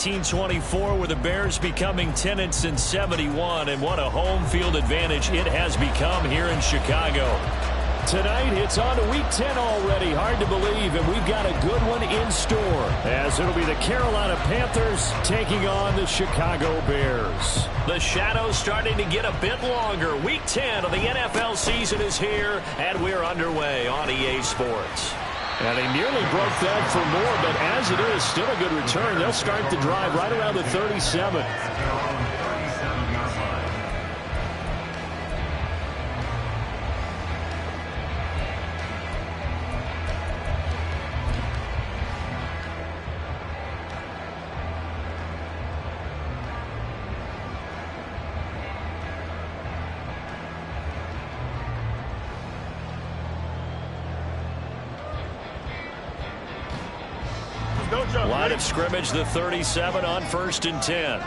1924, with the Bears becoming 10-71, and what a home field advantage it has become here in Chicago. Tonight, it's on to Week 10 already. Hard to believe, and we've got a good one in store, as it'll be the Carolina Panthers taking on the Chicago Bears. The shadow's starting to get a bit longer. Week 10 of the NFL season is here, and we're underway on EA Sports. And they nearly broke that for more, but as it is, still a good return. They'll start the drive right around the 37. Line of scrimmage, the 37 on 1st and 10.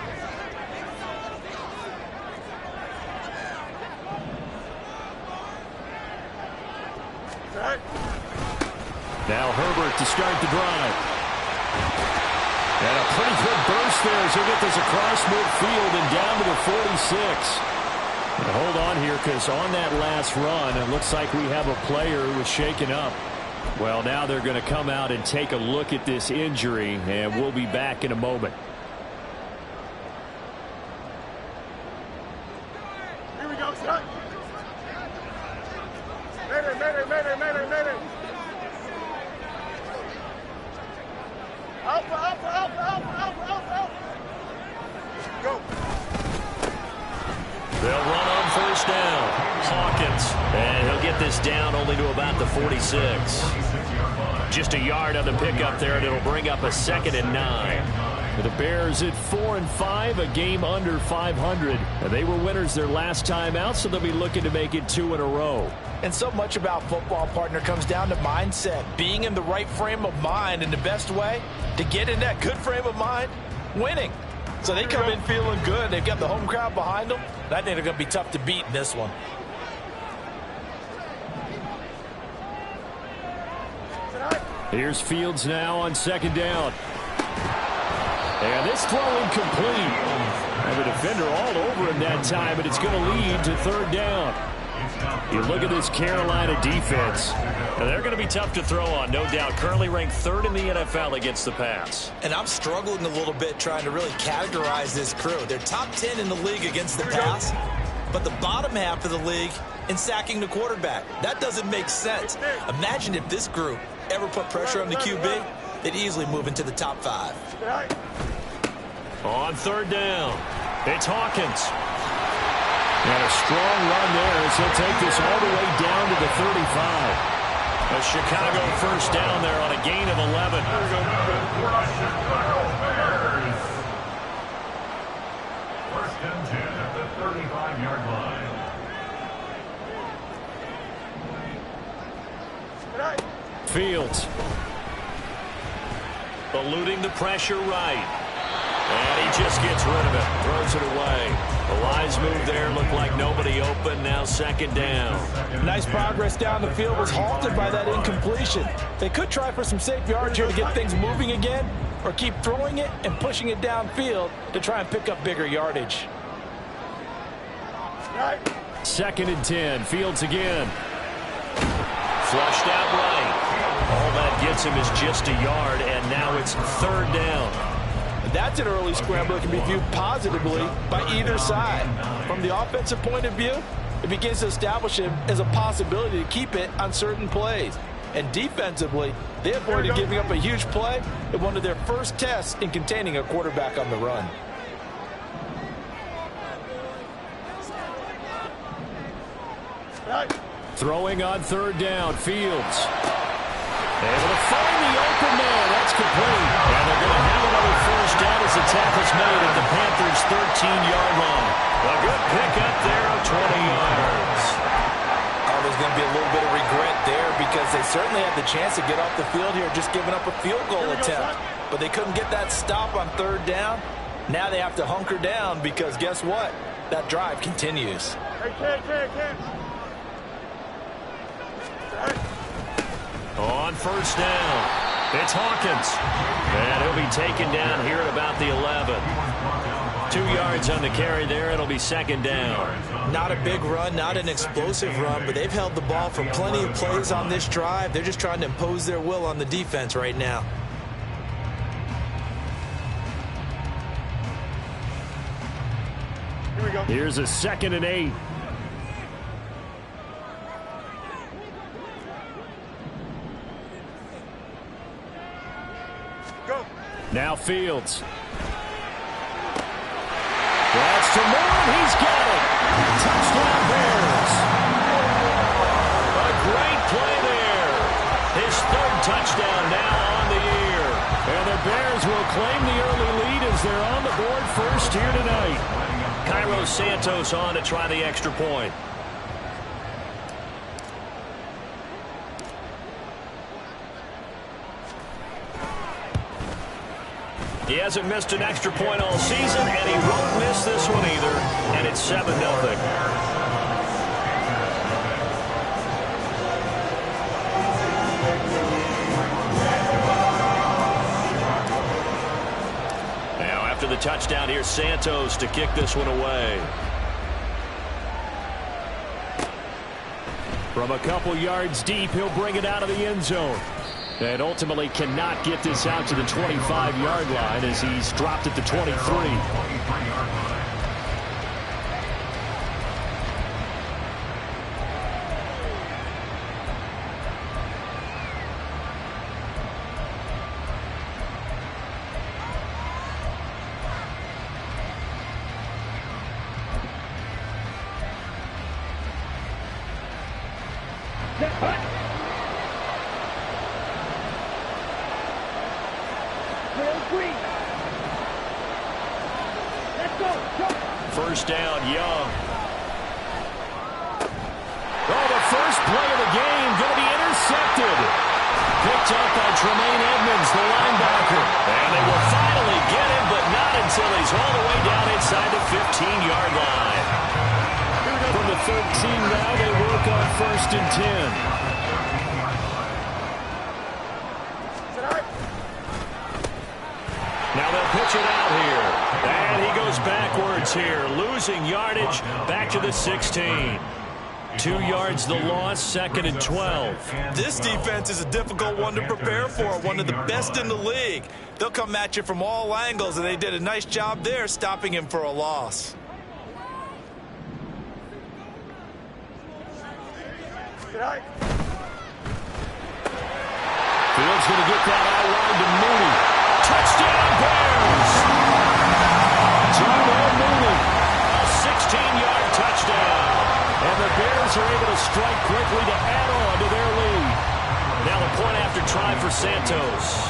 Now Herbert to start the drive. And a pretty good burst there as he'll get this across midfield and down to the 46. And hold on here, because on that last run, it looks like we have a player who was shaken up. Well, now they're going to come out and take a look at this injury, and we'll be back in a moment. Here we go, son. Mayday. Alpha. Go. They'll run on 1st down. Hawkins, and he'll get this down only to about the 46. Just a yard on the pickup there, and it'll bring up a 2nd and 9. For the Bears at 4-5, a game under 500. And they were winners their last time out, so they'll be looking to make it 2 in a row. And so much about football, partner, comes down to mindset. Being in the right frame of mind, and the best way to get in that good frame of mind, winning. So they come in feeling good. They've got the home crowd behind them. And I think they're going to be tough to beat in this one. Here's Fields now on 2nd down. And this throw incomplete. And the defender all over him that time, but it's going to lead to 3rd down. You look at this Carolina defense. Now they're going to be tough to throw on, no doubt. Currently ranked 3rd in the NFL against the pass. And I'm struggling a little bit trying to really categorize this crew. They're top 10 in the league against the pass, but the bottom half of the league in sacking the quarterback. That doesn't make sense. Imagine if this group ever put pressure on the QB, they'd easily move into the top 5. On 3rd down, it's Hawkins. And a strong run there as he'll take this all the way down to the 35. A Chicago 1st down there on a gain of 11. First and 10 at the 35-yard line. Fields. Eluding the pressure right. And he just gets rid of it. Throws it away. A wise move there. Looked like nobody open. Now 2nd down. Nice progress down the field. Was halted by that incompletion. They could try for some safe yards here to get things moving again, or keep throwing it and pushing it downfield to try and pick up bigger yardage. 2nd and 10. Fields again. Flushed out right. All that gets him is just a yard, and now it's 3rd down. That's an early scramble that can be viewed positively by either side. From the offensive point of view, it begins to establish him as a possibility to keep it on certain plays. And defensively, they avoided giving up a huge play in one of their first tests in containing a quarterback on the run. Throwing on 3rd down, Fields. Able to find the open man. That's complete. And they're going to have another 1st down as the tackle's made at the Panthers' 13-yard line. A good pickup there of 20 yards. Oh, there's going to be a little bit of regret there because they certainly had the chance to get off the field here, just giving up a field goal attempt. But they couldn't get that stop on 3rd down. Now they have to hunker down because guess what? That drive continues. On 1st down. It's Hawkins. And he'll be taken down here at about the 11. 2 yards on the carry there. It'll be second down. Not a big run, not an explosive run, but they've held the ball for plenty of plays on this drive. They're just trying to impose their will on the defense right now. Here we go. Here's a 2nd and 8. Go. Now Fields. That's to Moore. He's got it. Touchdown Bears. A great play there. His 3rd touchdown now on the year. And the Bears will claim the early lead as they're on the board first here tonight. Cairo Santos on to try the extra point. He hasn't missed an extra point all season, and he won't miss this one either. And it's 7-0. Now, after the touchdown, here's Santos to kick this one away. From a couple yards deep, he'll bring it out of the end zone. And ultimately cannot get this out to the 25-yard line as he's dropped at the 23. First down, Young. Oh, the first play of the game going to be intercepted. Picked up by Tremaine Edmonds, the linebacker. And they will finally get him, but not until he's all the way down inside the 15-yard line. From the 13 now, they work on 1st and 10. Now they'll pitch it out here. And he goes backwards here, losing yardage back to the 16. 2 yards the loss, 2nd and 12. This defense is a difficult one to prepare for, one of the best in the league. They'll come at you from all angles, and they did a nice job there stopping him for a loss. Fields going to get that out wide to Mooney. Touchdown Bears! Darnell Mooney, a 16-yard touchdown. And the Bears are able to strike quickly to add on to their lead. Now the point after try for Santos.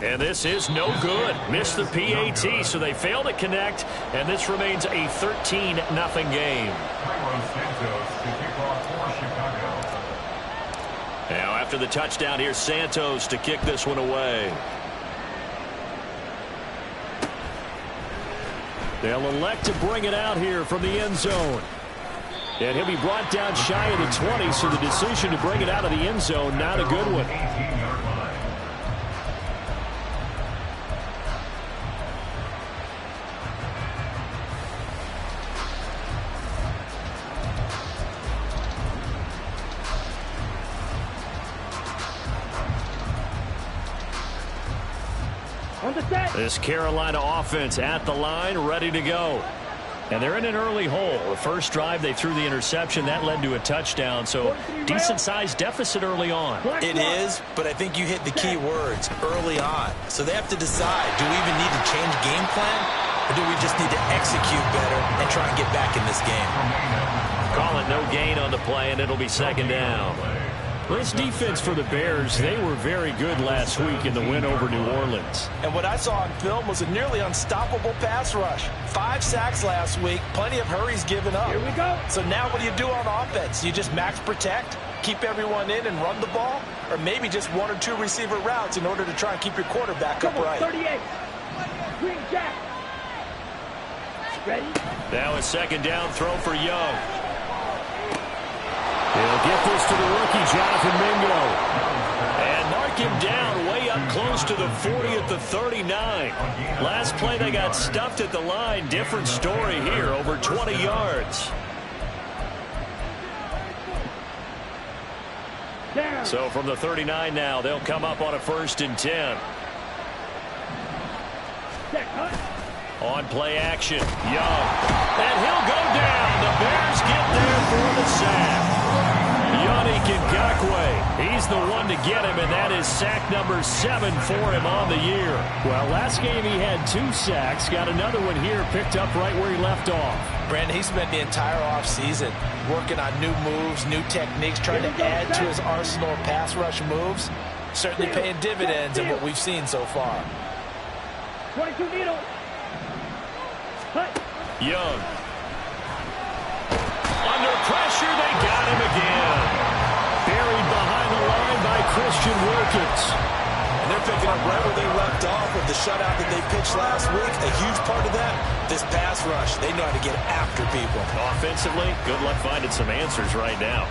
And this is no good. Missed the PAT, so they fail to connect, and this remains a 13-0 game. Now, after the touchdown, here's Santos to kick this one away. They'll elect to bring it out here from the end zone. And he'll be brought down shy of the 20, so the decision to bring it out of the end zone, not a good one. This Carolina offense at the line, ready to go. And they're in an early hole. The first drive, they threw the interception. That led to a touchdown, so decent-sized deficit early on. It is, but I think you hit the key words, early on. So they have to decide, do we even need to change game plan, or do we just need to execute better and try and get back in this game? Call it no gain on the play, and it'll be second down. This defense for the Bears, they were very good last week in the win over New Orleans. And what I saw on film was a nearly unstoppable pass rush. 5 sacks last week, plenty of hurries given up. Here we go. So now what do you do on offense? You just max protect, keep everyone in and run the ball, or maybe just 1 or 2 receiver routes in order to try and keep your quarterback upright. 38. Green Jack. Now a second down throw for Young. He'll get this to the rookie, Jonathan Mingo. And mark him down way up close to the 40 at the 39. Last play they got stuffed at the line. Different story here, over 20 yards. So from the 39 now, they'll come up on a 1st and 10. On play action, Young. And he'll go down. The Bears get there for the sack. Yannick Ngakoue, he's the one to get him, and that is sack number 7 for him on the year. Well, last game he had 2 sacks. Got another one here, picked up right where he left off. Brandon, he spent the entire offseason working on new moves, new techniques, trying to add to his arsenal of pass rush moves. Certainly paying dividends in what we've seen so far. 22 needle. Young. Under pressure, they got him again. Buried behind the line by Christian Wilkins. And they're picking up right where they left off with the shutout that they pitched last week. A huge part of that, this pass rush. They know how to get after people. Offensively, good luck finding some answers right now.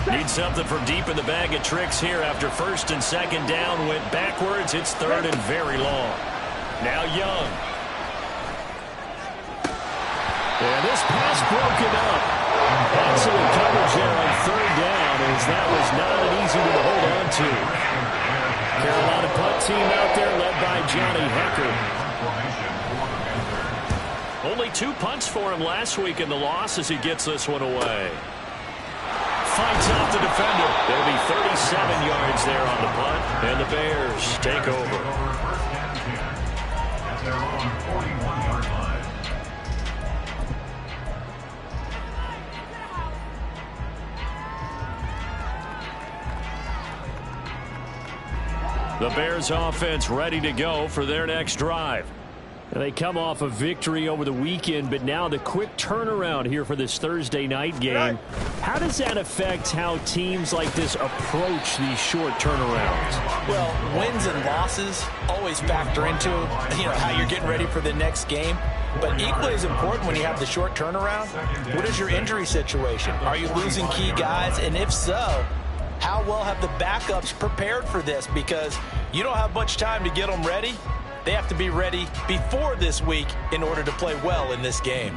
Need something from deep in the bag of tricks here after 1st and 2nd down. Went backwards. It's 3rd and very long. Now Young. And this pass broken up. Excellent coverage there on 3rd down, as that was not an easy one to hold on to. Carolina punt team out there led by Johnny Hecker. Only 2 punts for him last week in the loss as he gets this one away. Fights off the defender. There'll be 37 yards there on the punt, and the Bears take over. At their own 41-yard line. The Bears offense ready to go for their next drive. They come off a victory over the weekend, but now the quick turnaround here for this Thursday night game. How does that affect how teams like this approach these short turnarounds? Well, wins and losses always factor into how you're getting ready for the next game. But equally as important when you have the short turnaround, what is your injury situation? Are you losing key guys? And if so, how well have the backups prepared for this? Because you don't have much time to get them ready. They have to be ready before this week in order to play well in this game.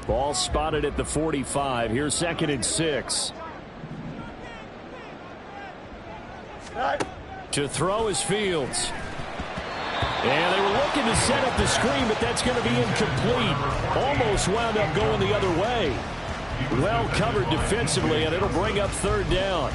Ball spotted at the 45. Here's 2nd and 6. To throw is Fields. And they were looking to set up the screen, but that's going to be incomplete. Almost wound up going the other way. Well covered defensively, and it'll bring up 3rd down.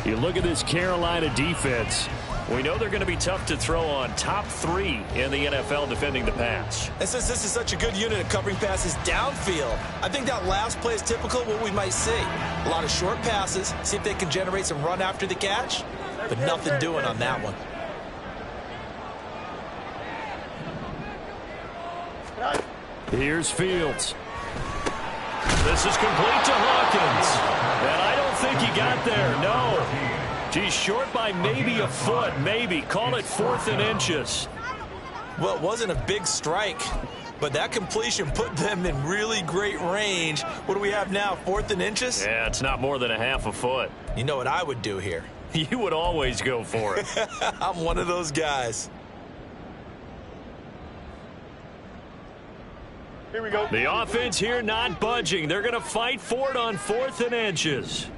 You look at this Carolina defense. We know they're going to be tough to throw on. Top 3 in the NFL defending the pass. And since this is such a good unit of covering passes downfield, I think that last play is typical of what we might see. A lot of short passes, see if they can generate some run after the catch, but nothing doing on that one. Here's Fields. This is complete to Hawkins. And I don't think he got there, no. He's short by maybe a foot, maybe. Call it 4th and inches. Well, it wasn't a big strike, but that completion put them in really great range. What do we have now, 4th and inches? Yeah, it's not more than a half a foot. You know what I would do here? You would always go for it. I'm one of those guys. Here we go. The offense here not budging. They're going to fight for it on 4th and inches.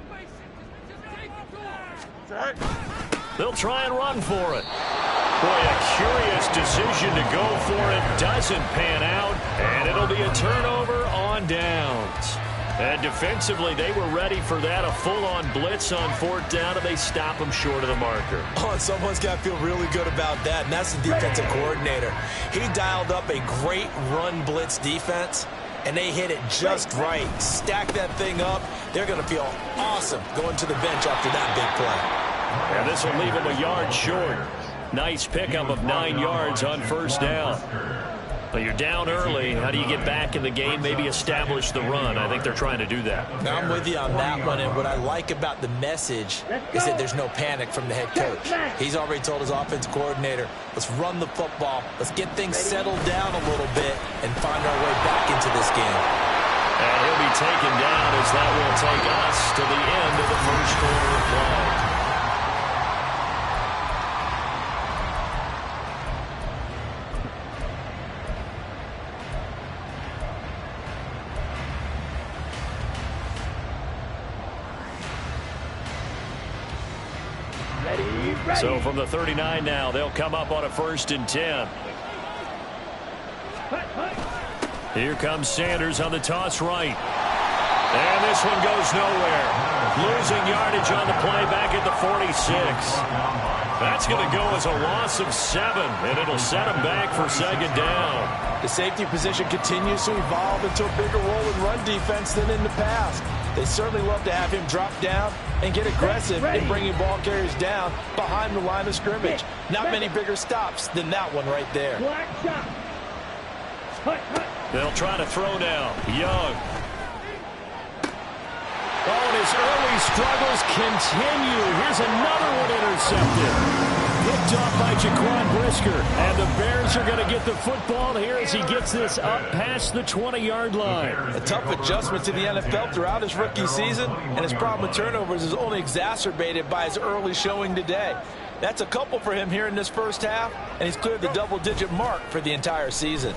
They'll try and run for it. Boy, a curious decision to go for it. Doesn't pan out, and it'll be a turnover on downs. And defensively, they were ready for that. A full-on blitz on 4th down, and they stop them short of the marker. Oh, and someone's got to feel really good about that, and that's the defensive coordinator. He dialed up a great run blitz defense, and they hit it just right. Stack that thing up. They're going to feel awesome going to the bench after that big play. And this will leave them a yard short. Nice pickup of 9 yards on 1st down. But you're down early. How do you get back in the game, maybe establish the run? I think they're trying to do that. Now, I'm with you on that one, and what I like about the message is that there's no panic from the head coach. He's already told his offensive coordinator, let's run the football, let's get things settled down a little bit and find our way back into this game. And he'll be taken down as that will take us to the end of the first quarter of play. So from the 39 now, they'll come up on a 1st and 10. Here comes Sanders on the toss right. And this one goes nowhere. Losing yardage on the play back at the 46. That's going to go as a loss of 7, and it'll set them back for 2nd down. The safety position continues to evolve into a bigger role in run defense than in the past. They certainly love to have him drop down and get aggressive in bringing ball carriers down behind the line of scrimmage. Not many bigger stops than that one right there. They'll try to throw now. Young. Oh, and his early struggles continue. Here's another one intercepted. Picked off by Jaquan Brisker. And the Bears are going to get the football here as he gets this up past the 20-yard line. A tough adjustment to the NFL throughout his rookie season, and his problem with turnovers is only exacerbated by his early showing today. That's a couple for him here in this first half, and he's cleared the double-digit mark for the entire season.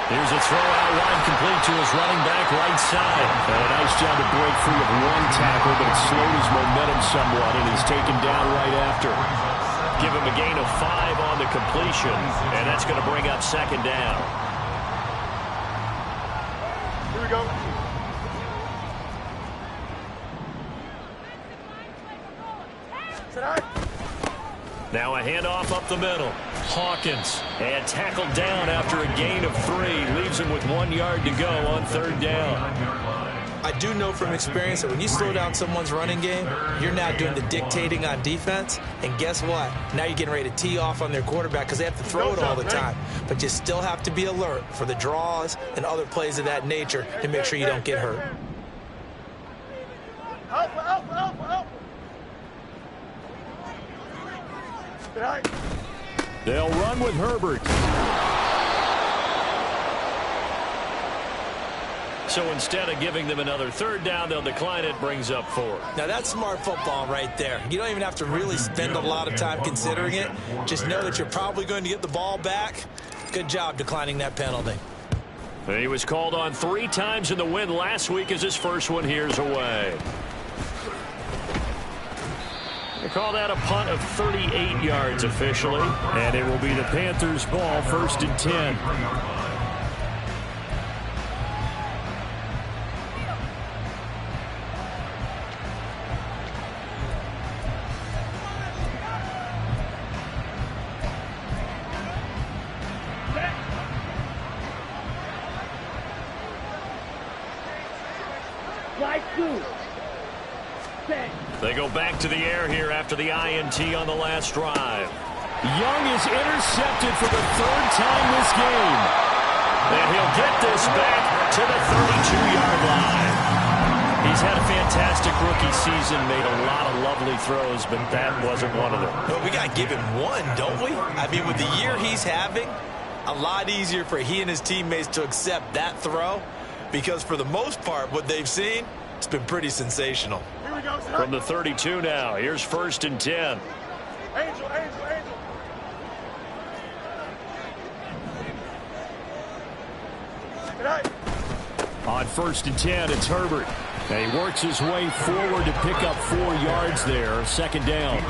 Here's a throw out wide, complete to his running back right side. And a nice job to break free of one tackle, but it slowed his momentum somewhat, and he's taken down right after. Give him a gain of 5 on the completion, and that's going to bring up 2nd down. Here we go. Tonight. Now a handoff up the middle. Hawkins and tackled down after a gain of 3. Leaves him with 1 yard to go on 3rd down. I do know from experience that when you slow down someone's running game, you're now doing the dictating on defense. And guess what? Now you're getting ready to tee off on their quarterback because they have to throw it all the time. But you still have to be alert for the draws and other plays of that nature to make sure you don't get hurt. Alpha, alpha, alpha, alpha. Tonight. They'll run with Herbert. So instead of giving them another 3rd down, they'll decline it, brings up 4. Now that's smart football right there. You don't even have to really spend a lot of time considering it. Just know that you're probably going to get the ball back. Good job declining that penalty. He was called on 3 times in the win last week as his first one here's away. They call that a punt of 38 yards officially. And it will be the Panthers' ball, 1st and 10. They go back to the air here after the INT on the last drive. Young is intercepted for the 3rd time this game. And he'll get this back to the 32-yard line. He's had a fantastic rookie season, made a lot of lovely throws, but that wasn't one of them. Well, we got to give him one, don't we? I mean, with the year he's having, a lot easier for he and his teammates to accept that throw because for the most part, what they've seen, it's been pretty sensational. Here we go, son. From the 32 now, here's 1st and 10. Angel, angel, angel. Tonight. On 1st and 10, it's Herbert. And he works his way forward to pick up 4 yards there, 2nd down.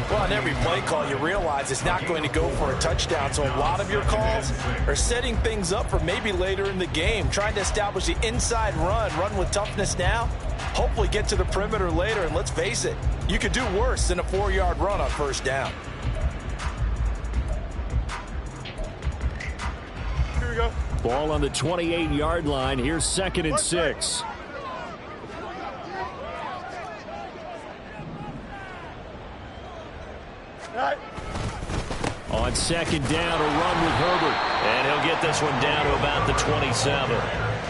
Well, on every play call, you realize it's not going to go for a touchdown. So a lot of your calls are setting things up for maybe later in the game, trying to establish the inside run with toughness now, hopefully get to the perimeter later. And let's face it, you could do worse than a 4-yard run on 1st down. Here we go. Ball on the 28-yard line. Here's 2nd and 6. On second down, a run with Herbert. And he'll get this one down to about the 27.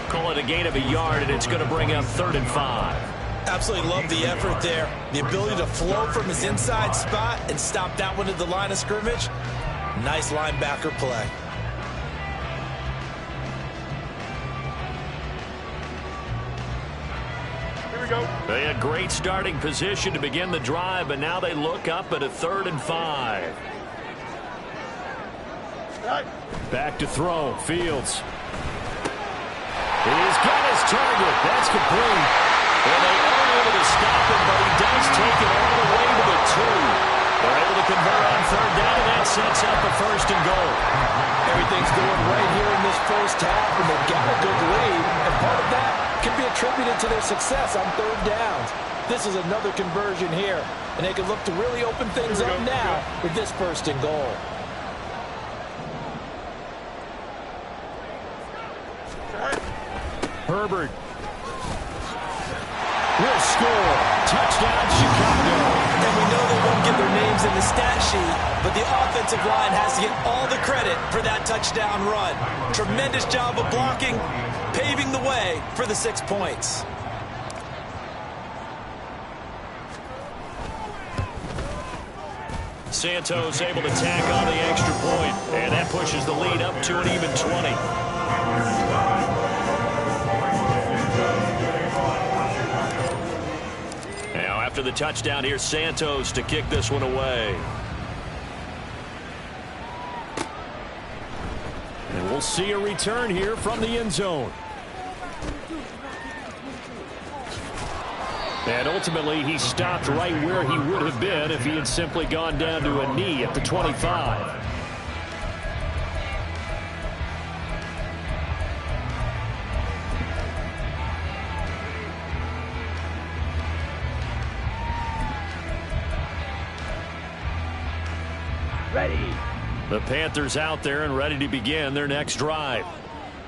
Call it a gain of a yard, and it's going to bring up 3rd and 5. Absolutely love the effort there. The ability to flow from his inside spot and stop that one at the line of scrimmage. Nice linebacker play. Here we go. They had great starting position to begin the drive, but now they look up at a 3rd and 5. Right. Back to throw. Fields. He's got his target. That's complete. And they aren't able to stop him, but he does take it all the way to the 2. They're able to convert on 3rd down, and that sets up a 1st and goal. Everything's going right here in this first half, and they've got a good lead. And part of that can be attributed to their success on 3rd downs. This is another conversion here, and they can look to really open things up now with this 1st and goal. Herbert will score. Touchdown, Chicago. And we know they won't get their names in the stat sheet, but the offensive line has to get all the credit for that touchdown run. Tremendous job of blocking, paving the way for the 6 points. Santos able to tack on the extra point, and that pushes the lead up to an even 20. Now after the touchdown, here's Santos to kick this one away. And we'll see a return here from the end zone. And ultimately, he stopped right where he would have been if he had simply gone down to a knee at the 25. Ready. The Panthers out there and ready to begin their next drive.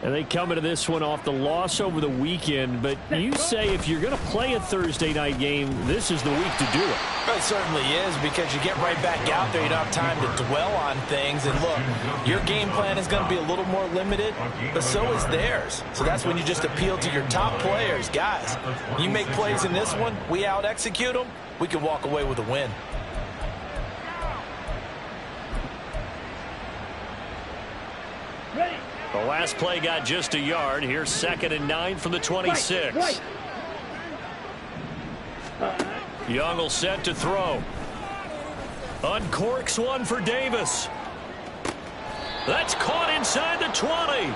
And they come into this one off the loss over the weekend. But you say if you're going to play a Thursday night game, this is the week to do it. Well, it certainly is, because you get right back out there. You don't have time to dwell on things. And look, your game plan is going to be a little more limited, but so is theirs. So that's when you just appeal to your top players. Guys, you make plays in this one, we out-execute them, we can walk away with a win. Ready. The last play got just a yard. Here's 2nd and 9 from the 26. Right. Young will set to throw. Uncorks one for Davis. That's caught inside the 20.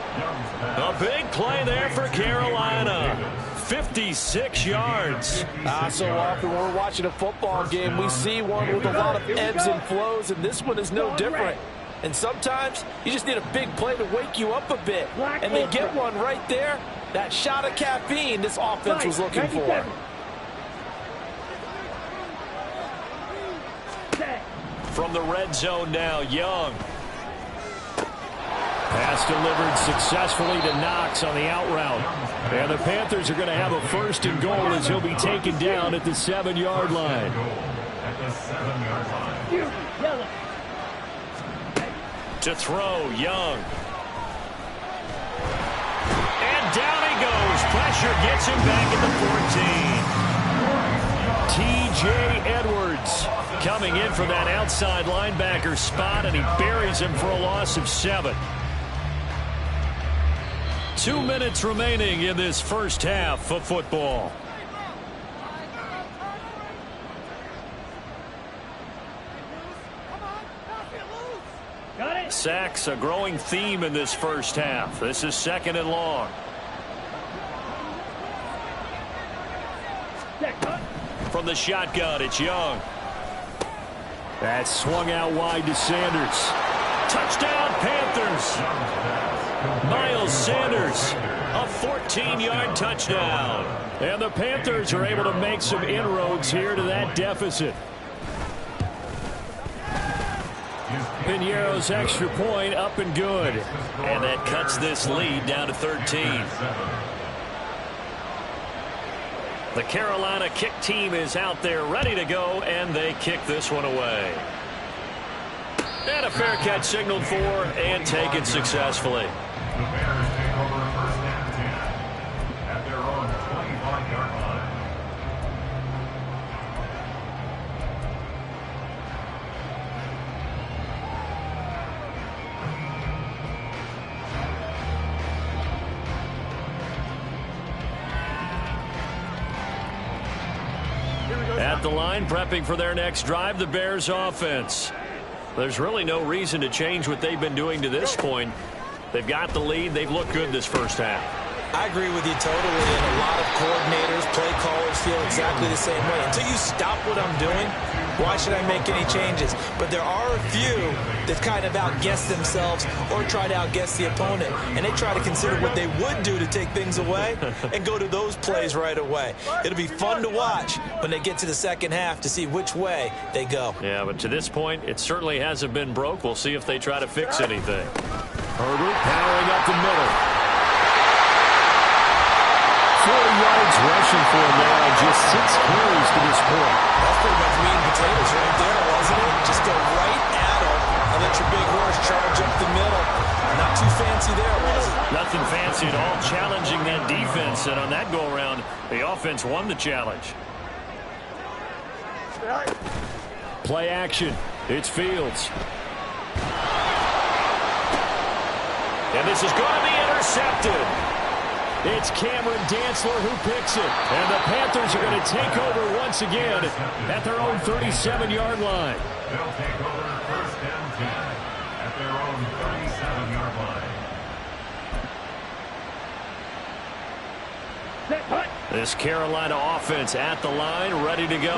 A big play there for Carolina. 56 yards. So often when we're watching a football game, we see one with a lot of ebbs and flows, and this one is no different. And sometimes you just need a big play to wake you up a bit. And they get one right there. That shot of caffeine this offense was looking for. From the red zone now, Young. Pass delivered successfully to Knox on the out route. And the Panthers are going to have a 1st and goal as he'll be taken down at the 7-yard line. To throw, Young. And down he goes. Pressure gets him back at the 14. T.J. Edwards coming in for that outside linebacker spot, and he buries him for a loss of 7. 2 minutes remaining in this first half of football. Sacks, a growing theme in this first half. This is 2nd and long. From the shotgun, it's Young. That's swung out wide to Sanders. Touchdown, Panthers. Miles Sanders, a 14-yard touchdown. And the Panthers are able to make some inroads here to that deficit. Piñeiro's extra point up and good. And that cuts this lead down to 13. The Carolina kick team is out there ready to go, and they kick this one away. And a fair catch signaled for and taken successfully. The Bears take over first and 10 at their own 25-yard line. At the line, prepping for their next drive, the Bears offense. There's really no reason to change what they've been doing to this point. They've got the lead. They've looked good this first half. I agree with you totally, and a lot of coordinators, play callers feel exactly the same way. Until you stop what I'm doing, why should I make any changes? But there are a few that kind of outguess themselves or try to outguess the opponent, and they try to consider what they would do to take things away and go to those plays right away. It'll be fun to watch when they get to the second half to see which way they go. Yeah, but to this point, it certainly hasn't been broke. We'll see if they try to fix anything. Herbert powering up the middle. 40 yards rushing for him now, and just 6 carries to this point. That's pretty much meat and potatoes right there, wasn't it? Just go right at him and let your big horse charge up the middle. Not too fancy there, was it? Nothing fancy at all, challenging that defense, and on that go-around, the offense won the challenge. Play action. It's Fields. And this is going to be intercepted. It's Cameron Dantzler who picks it. And the Panthers are going to take over once again at their own 37-yard line. They'll take over first and 10 at their own 37-yard line. This Carolina offense at the line, ready to go.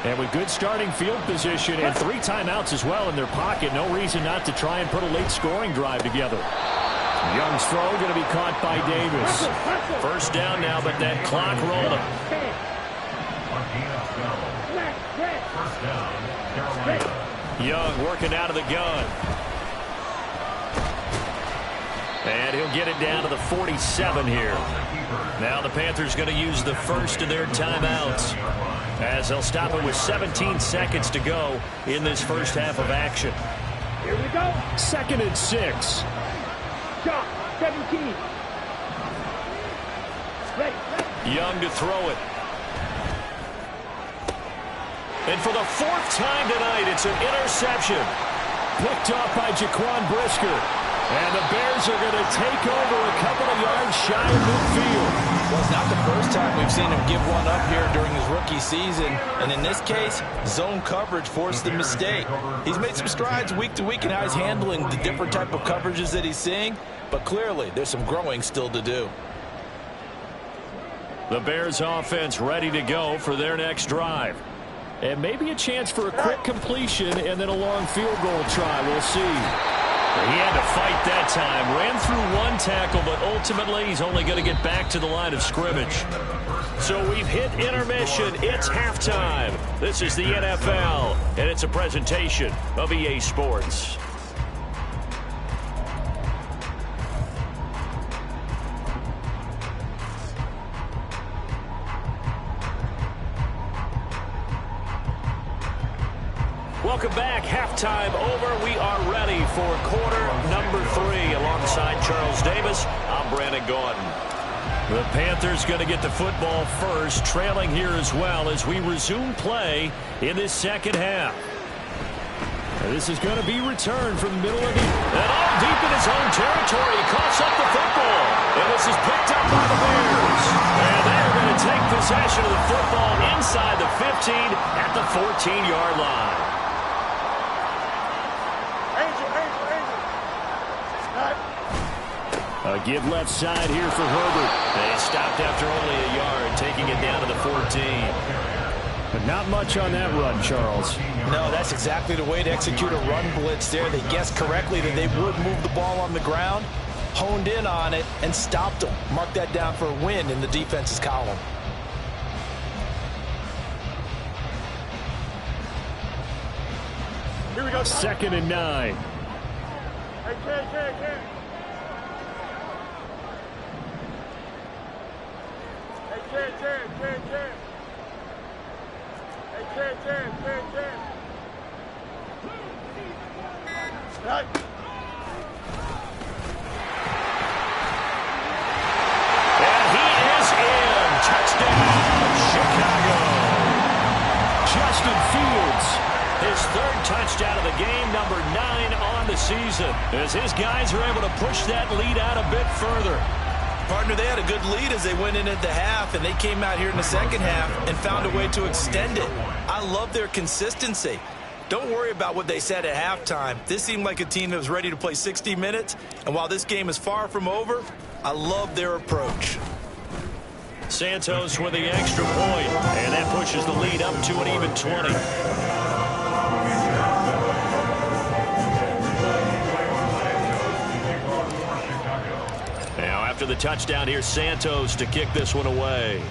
And with good starting field position and 3 timeouts as well in their pocket, no reason not to try and put a late scoring drive together. Young's throw going to be caught by Davis. First down now, but that clock rolling. First down, Carolina. Young working out of the gun. And he'll get it down to the 47 here. Now the Panthers going to use the first of their timeouts, as they'll stop it with 17 seconds to go in this first half of action. Here we go. 2nd and 6. Shot, 17. Ready. Young to throw it. And for the 4th time tonight, it's an interception. Picked off by Jaquan Brisker. And the Bears are going to take over a couple of yards shy of midfield. Well, it's not the first time we've seen him give one up here during his rookie season. And in this case, zone coverage forced the mistake. He's made some strides week to week in how he's handling the different type of coverages that he's seeing. But clearly, there's some growing still to do. The Bears offense ready to go for their next drive. And maybe a chance for a quick completion and then a long field goal try. We'll see. He had to fight that time. Ran through 1 tackle, but ultimately he's only going to get back to the line of scrimmage. So we've hit intermission. It's halftime. This is the NFL, and it's a presentation of EA Sports. Welcome back. Halftime over. We are ready for quarter number 3. Alongside Charles Davis, I'm Brandon Gaudin. The Panthers going to get the football first, trailing here as well as we resume play in this second half. And this is going to be returned from the middle of the... And all deep in his own territory. He coughs up the football. And this is picked up by the Bears. And they're going to take possession of the football inside the 15 at the 14-yard line. A give left side here for Herbert. They stopped after only a yard, taking it down to the 14. But not much on that run, Charles. No, that's exactly the way to execute a run blitz there. They guessed correctly that they would move the ball on the ground, honed in on it, and stopped them. Mark that down for a win in the defense's column. Here we go. 2nd and 9. Hey, Ken. Hey, Ken. Right. And he is in. Touchdown, Chicago. Justin Fields, his third touchdown of the game, number 9 on the season, as his guys are able to push that lead out a bit further. Partner, they had a good lead as they went in at the half, and they came out here in the second half and found a way to extend it. I love their consistency. Don't worry about what they said at halftime. This seemed like a team that was ready to play 60 minutes, and while this game is far from over, I love their approach. Santos with the extra point, and that pushes the lead up to an even 20. Now after the touchdown, here's Santos to kick this one away.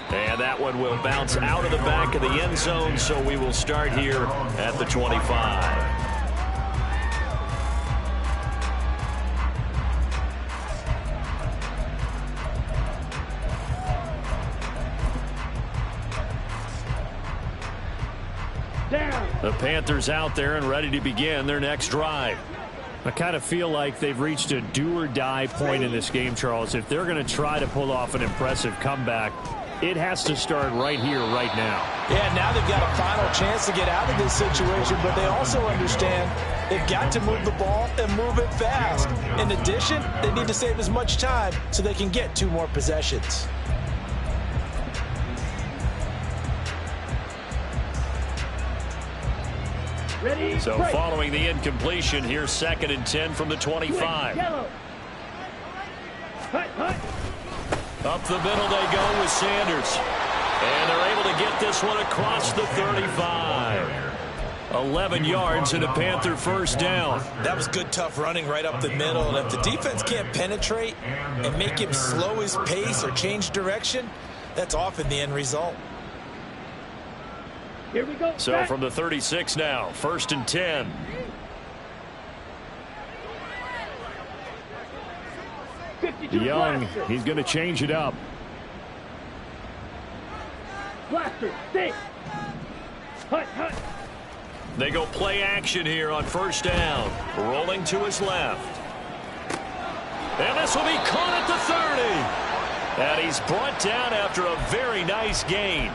And that one will bounce out of the back of the end zone, so we will start here at the 25. The Panthers out there and ready to begin their next drive. I kind of feel like they've reached a do-or-die point in this game, Charles. If they're going to try to pull off an impressive comeback, it has to start right here, right now. Yeah, now they've got a final chance to get out of this situation, but they also understand they've got to move the ball and move it fast. In addition, they need to save as much time so they can get 2 more possessions. Ready. So break. following the incompletion, here's 2nd and 10 from the 25. Yellow. Hut, hut. Up the middle they go with Sanders. And they're able to get this one across the 35. 11 yards and a Panther first down. That was good, tough running right up the middle. And if the defense can't penetrate and make him slow his pace or change direction, that's often the end result. Here we go. So Back. from the 36 now, 1st and 10. Young, Blaster. he's going to change it up. Blaster. Stay. Hut, hut. They go play action here on 1st down. Rolling to his left. And this will be caught at the 30. And he's brought down after a very nice gain.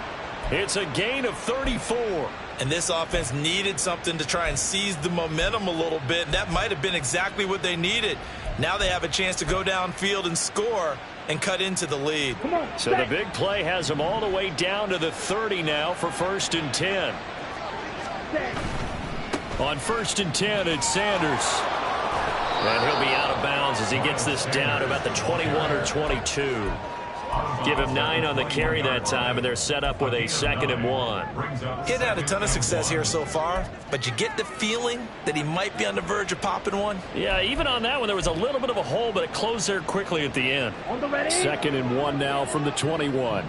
It's a gain of 34. And this offense needed something to try and seize the momentum a little bit. And that might have been exactly what they needed. Now they have a chance to go downfield and score and cut into the lead. Come on. So the big play has them all the way down to the 30 now for 1st and 10. On 1st and 10, it's Sanders. And he'll be out of bounds as he gets this down about the 21 or 22. Give him 9 on the carry that time, and they're set up with a 2nd and 1. He hadn't had a ton of success here so far, but you get the feeling that he might be on the verge of popping one. Yeah, even on that one, there was a little bit of a hole, but it closed there quickly at the end. On the ready. 2nd and 1 now from the 21.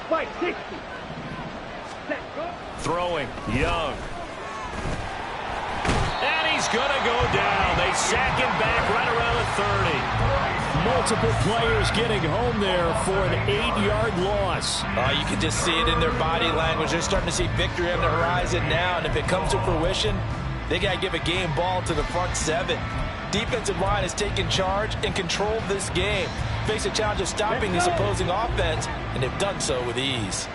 Fight 60. Set. Go. Throwing, Young. And he's going to go down. They sack him back right around the 30. Multiple players getting home there for an 8-yard loss. You can just see it in their body language. They're starting to see victory on the horizon now, and if it comes to fruition, they got to give a game ball to the front 7. Defensive line has taken charge and controlled this game. Face a challenge of stopping this opposing offense, and they've done so with ease.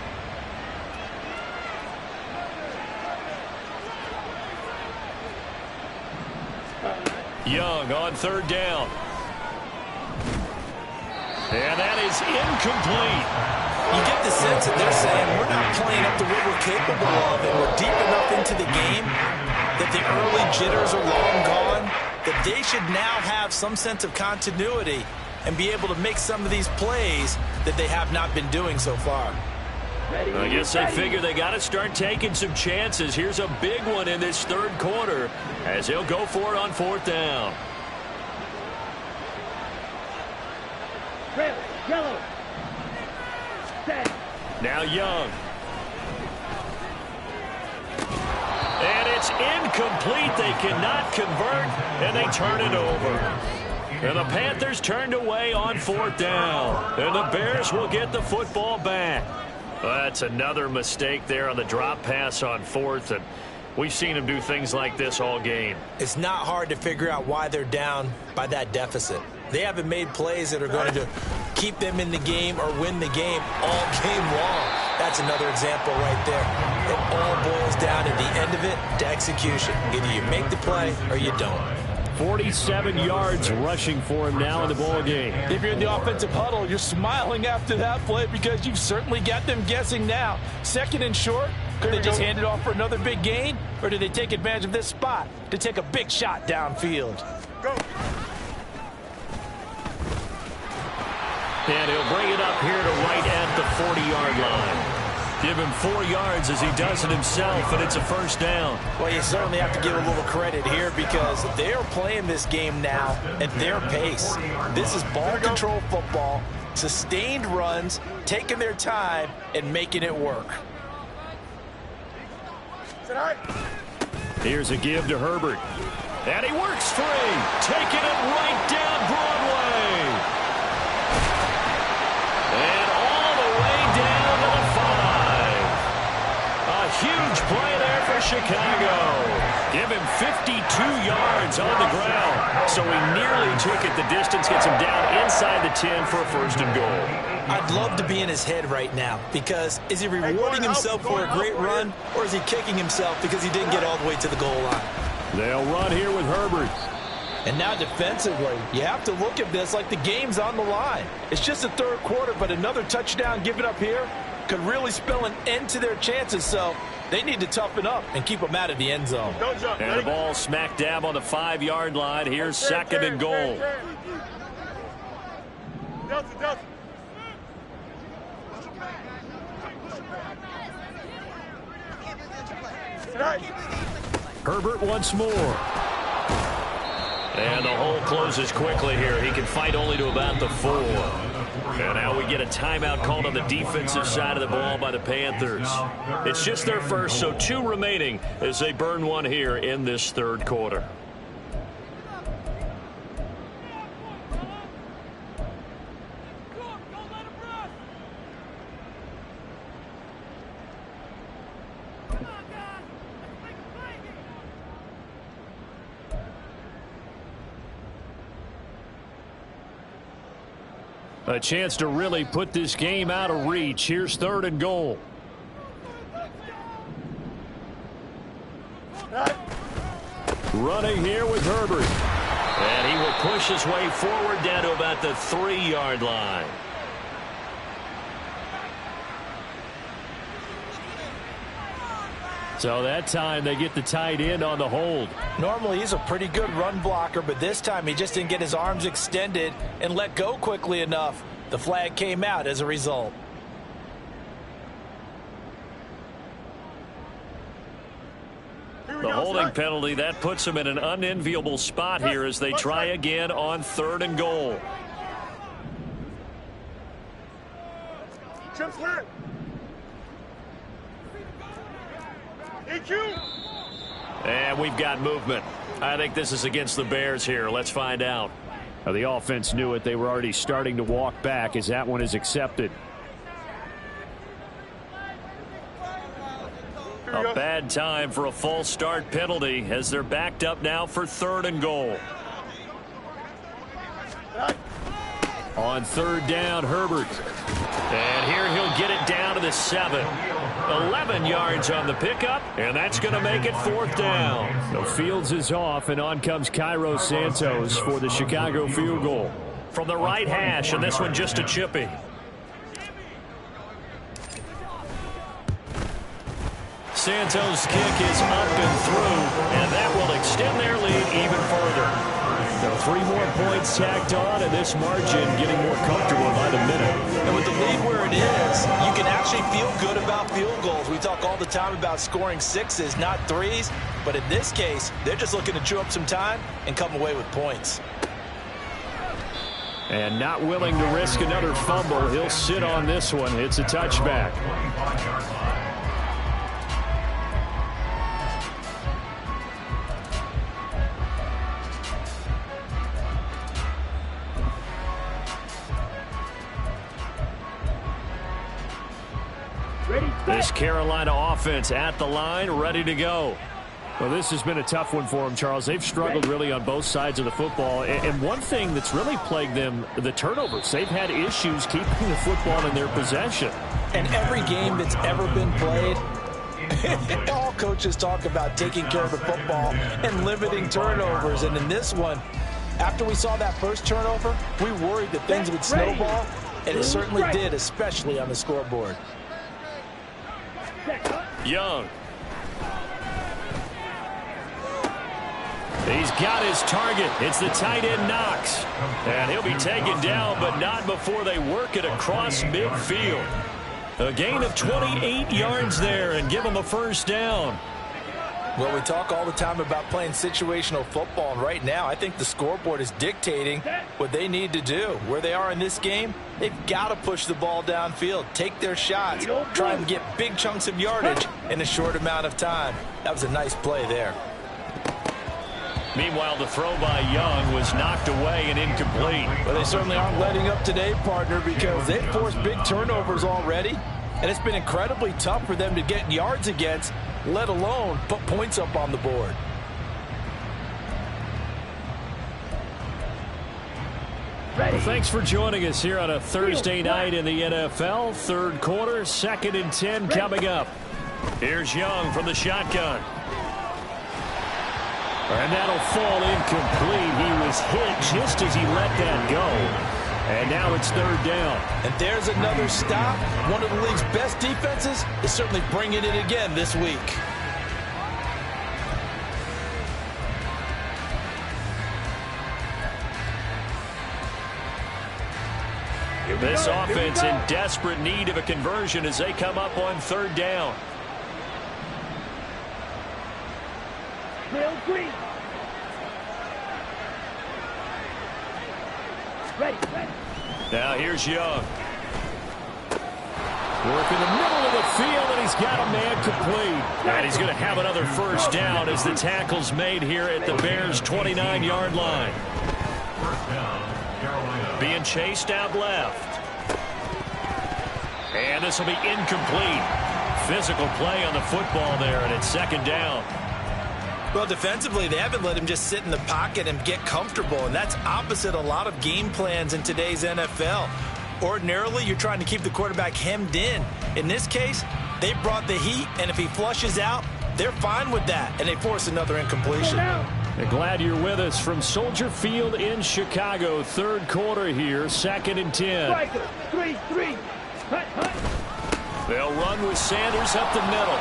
Young on 3rd down. And that is incomplete. You get the sense that they're saying we're not playing up to what we're capable of, and we're deep enough into the game that the early jitters are long gone, that they should now have some sense of continuity and be able to make some of these plays that they have not been doing so far. I guess they figure they got to start taking some chances. Here's a big one in this 3rd quarter as he'll go for it on 4th down. Red. Yellow. Set. Now Young. And it's incomplete. They cannot convert, and they turn it over. And the Panthers turned away on 4th down. And the Bears will get the football back. That's another mistake there on the drop pass on 4th. And we've seen them do things like this all game. It's not hard to figure out why they're down by that deficit. They haven't made plays that are going to keep them in the game or win the game all game long. That's another example right there. It all boils down at the end of it to execution. Either you make the play or you don't. 47 yards rushing for him now in the ball game. If you're in the offensive huddle, you're smiling after that play because you've certainly got them guessing now. 2nd and short, could they just hand it off for another big gain? Or do they take advantage of this spot to take a big shot downfield? Go. And he'll bring it up here to right at the 40-yard line. Give him 4 yards as he does it himself, and it's a 1st down. Well, you certainly have to give a little credit here because they are playing this game now at their pace. This is ball control football, sustained runs, taking their time, and making it work. Here's a give to Herbert. And he works free, taking it right down Broadway. And all the way down to the 5. A huge play there for Chicago. Give him 52 yards on the ground. So he nearly took it the distance, gets him down inside the 10 for a 1st and goal. I'd love to be in his head right now because is he rewarding himself for a great run or is he kicking himself because he didn't get all the way to the goal line? They'll run here with Herbert. And now defensively, you have to look at this like the game's on the line. It's just the 3rd quarter, but another touchdown given up here could really spell an end to their chances. So they need to toughen up and keep them out of the end zone. And the ball smack dab on the 5-yard line. Here's 2nd and goal. Herbert once more. And the hole closes quickly here. He can fight only to about the 4. And now we get a timeout called on the defensive side of the ball by the Panthers. It's just their first, so 2 remaining as they burn one here in this 3rd quarter. A chance to really put this game out of reach. Here's 3rd and goal. Running here with Herbert. And he will push his way forward down to about the 3-yard line. So that time they get the tight end on the hold. Normally he's a pretty good run blocker, but this time he just didn't get his arms extended and let go quickly enough. The flag came out as a result. The holding penalty, that puts them in an unenviable spot here as they try again on 3rd and goal. And we've got movement. I think this is against the Bears here. Let's find out. The offense knew it. They were already starting to walk back as that one is accepted. A bad time for a false start penalty as they're backed up now for 3rd and goal. On 3rd down, Herbert. And here he'll get it down to the 7. 11 yards on the pickup, and that's going to make it 4th down. The Fields is off, and on comes Cairo Santos for the Chicago field goal. From the right hash, and this one just a chippy. Santos' kick is up and through, and that will extend their lead even further. So 3 more points tacked on, and this margin getting more comfortable by the minute. And with the lead where it is, you can actually feel good about field goals. We talk all the time about scoring 6s, not 3s. But in this case, they're just looking to chew up some time and come away with points. And not willing to risk another fumble. He'll sit on this one. It's a touchback. Ready, This set. Carolina offense at the line, ready to go. Well, this has been a tough one for them, Charles. They've struggled really on both sides of the football. And one thing that's really plagued them, the turnovers. They've had issues keeping the football in their possession. And every game that's ever been played, all coaches talk about taking care of the football and limiting turnovers. And in this one, after we saw that first turnover, we worried that things would snowball, and it certainly did, especially on the scoreboard. Young. He's got his target. It's the tight end Knox. And he'll be taken down, but not before they work it across midfield. A gain of 28 yards there and give him a first down. Well, we talk all the time about playing situational football, and right now I think the scoreboard is dictating what they need to do. Where they are in this game, they've got to push the ball downfield, take their shots, try and get big chunks of yardage in a short amount of time. That was a nice play there. Meanwhile, the throw by Young was knocked away and incomplete. Well, they certainly aren't letting up today, partner, because they've forced big turnovers already, and it's been incredibly tough for them to get yards against, let alone put points up on the board. Well, thanks for joining us here on a Thursday night in the NFL. Third quarter, 2nd and 10 coming up. Here's Young from the shotgun. And that'll fall incomplete. He was hit just as he let that go. And now it's third down. And there's another stop. One of the league's best defenses is certainly bringing it again this week. This offense in desperate need of a conversion as they come up on third down. Bill Green. Ready, ready. Now here's Young. Work in the middle of the field, and he's got a man complete. And he's going to have another first down as the tackle's made here at the Bears' 29-yard line. First down, Carolina. Being chased out left. And this will be incomplete. Physical play on the football there, and it's second down. Well, defensively, they haven't let him just sit in the pocket and get comfortable, and that's opposite a lot of game plans in today's NFL. Ordinarily, you're trying to keep the quarterback hemmed in. In this case, they brought the heat, and if he flushes out, they're fine with that, and they force another incompletion. Glad you're with us from Soldier Field in Chicago. Third quarter here, 2nd and 10. Striker, 3-3. Hut, hut. They'll run with Sanders up the middle.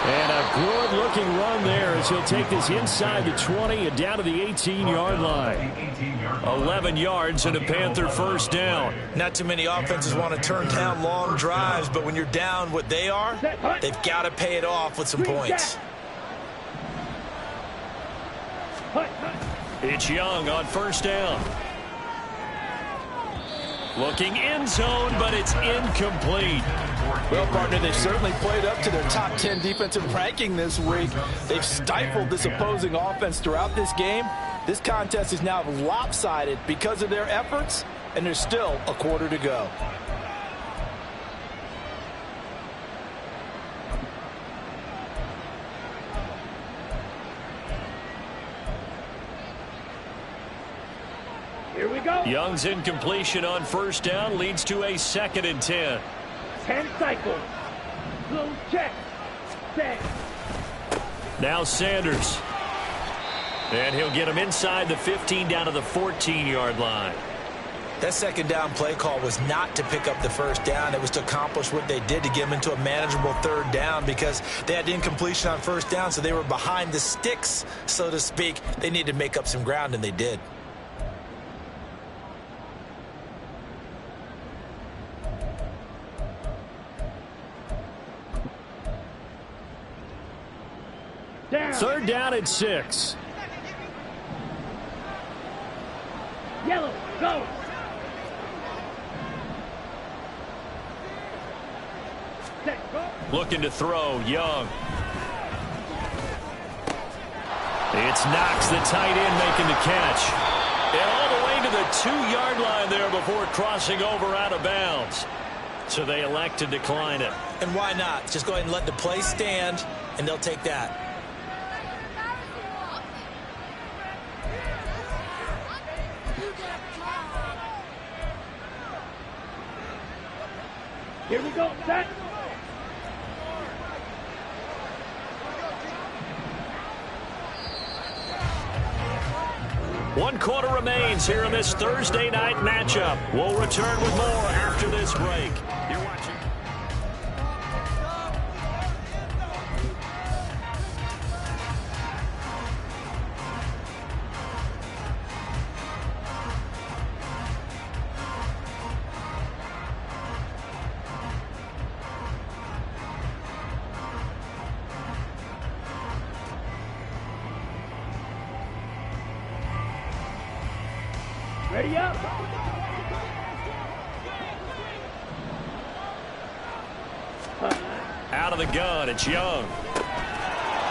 And a good-looking run there as he'll take this inside the 20 and down to the 18-yard line. 11 yards and a Panther first down. Not too many offenses want to turn down long drives, but when you're down what they are, they've got to pay it off with some points. Hut, hut. It's Young on first down. Looking end zone, but it's incomplete. Well, partner, they've certainly played up to their top 10 defensive ranking this week. They've stifled this opposing offense throughout this game. This contest is now lopsided because of their efforts, and there's still a quarter to go. Here we go. Young's incompletion on first down leads to a 2nd and 10. 10 cycles. Little check. Set. Now Sanders. And he'll get him inside the 15 down to the 14-yard line. That second down play call was not to pick up the first down. It was to accomplish what they did to get them into a manageable third down because they had incompletion on first down, so they were behind the sticks, so to speak. They needed to make up some ground, and they did. Down. Third down and 6. Yellow, go. Set, go. Looking to throw, Young. It's Knox, the tight end, making the catch. And all the way to the 2-yard line there before crossing over out of bounds. So they elect to decline it. And why not? Just go ahead and let the play stand, and they'll take that. Here we go, set. One quarter remains here in this Thursday night matchup. We'll return with more after this break. You're watching. Ready up. Out of the gun, it's Young.